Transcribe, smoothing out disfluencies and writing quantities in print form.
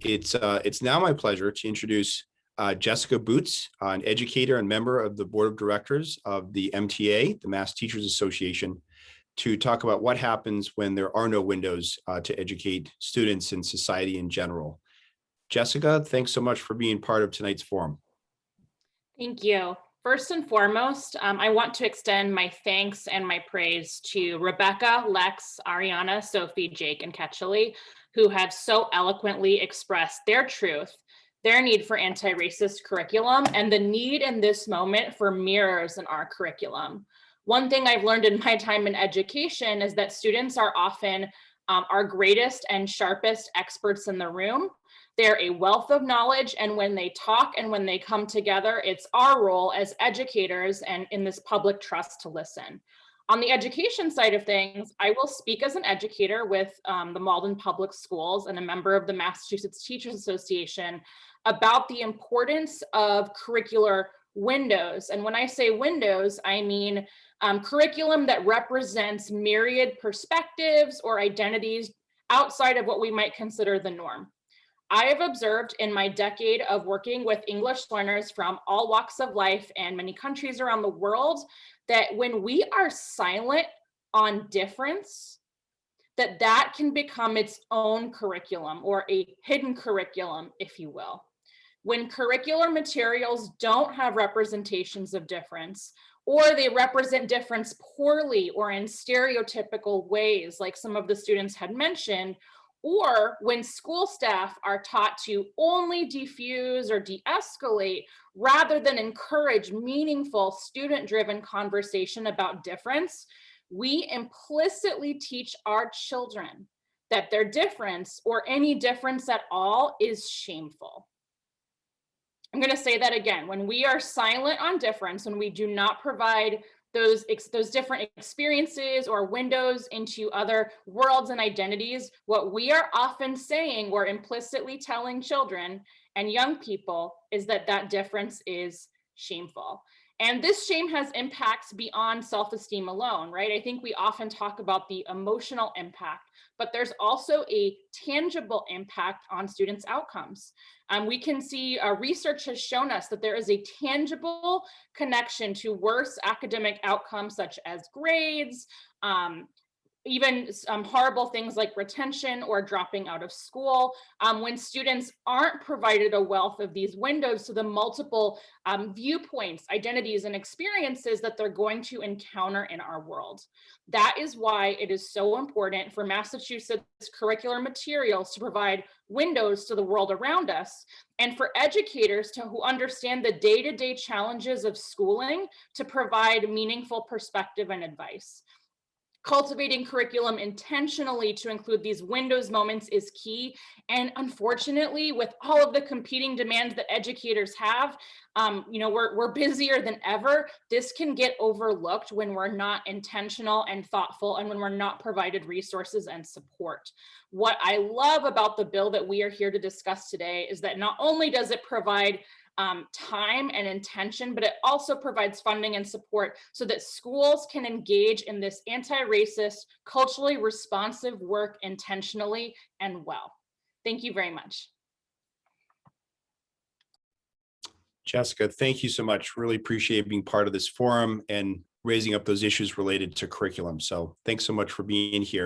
It's now my pleasure to introduce Jessica Boots, an educator and member of the board of directors of the MTA, the Mass Teachers Association, to talk about what happens when there are no windows to educate students and society in general. Jessica, thanks so much for being part of tonight's forum. Thank you. First and foremost, I want to extend my thanks and my praise to Rebecca, Lex, Ariana, Sophie, Jake, and Ketchely, who have so eloquently expressed their truth, their need for anti-racist curriculum, and the need in this moment for mirrors in our curriculum. One thing I've learned in my time in education is that students are often our greatest and sharpest experts in the room. They're a wealth of knowledge, and when they talk and when they come together, it's our role as educators and in this public trust to listen. On the education side of things, I will speak as an educator with the Malden Public Schools and a member of the Massachusetts Teachers Association about the importance of curricular windows. And when I say windows, I mean curriculum that represents myriad perspectives or identities outside of what we might consider the norm. I have observed in my decade of working with English learners from all walks of life and many countries around the world that when we are silent on difference, that can become its own curriculum or a hidden curriculum, if you will. When curricular materials don't have representations of difference, or they represent difference poorly or in stereotypical ways, like some of the students had mentioned, or when school staff are taught to only diffuse or de-escalate rather than encourage meaningful student-driven conversation about difference, we implicitly teach our children that their difference or any difference at all is shameful. I'm going to say that again. When we are silent on difference, when we do not provide those different experiences or windows into other worlds and identities, what we are often saying or implicitly telling children and young people is that that difference is shameful. And this shame has impacts beyond self-esteem alone, right? I think we often talk about the emotional impact, but there's also a tangible impact on students' outcomes. We can see research has shown us that there is a tangible connection to worse academic outcomes such as grades, even horrible things like retention or dropping out of school, when students aren't provided a wealth of these windows to the multiple viewpoints, identities, and experiences that they're going to encounter in our world. That is why it is so important for Massachusetts curricular materials to provide windows to the world around us, and for educators who understand the day-to-day challenges of schooling to provide meaningful perspective and advice. Cultivating curriculum intentionally to include these windows moments is key. And unfortunately, with all of the competing demands that educators have, we're busier than ever. This can get overlooked when we're not intentional and thoughtful and when we're not provided resources and support. What I love about the bill that we are here to discuss today is that not only does it provide time and intention, but it also provides funding and support so that schools can engage in this anti-racist, culturally responsive work intentionally and well. Thank you very much. Jessica, thank you so much. Really appreciate being part of this forum and raising up those issues related to curriculum. So thanks so much for being here.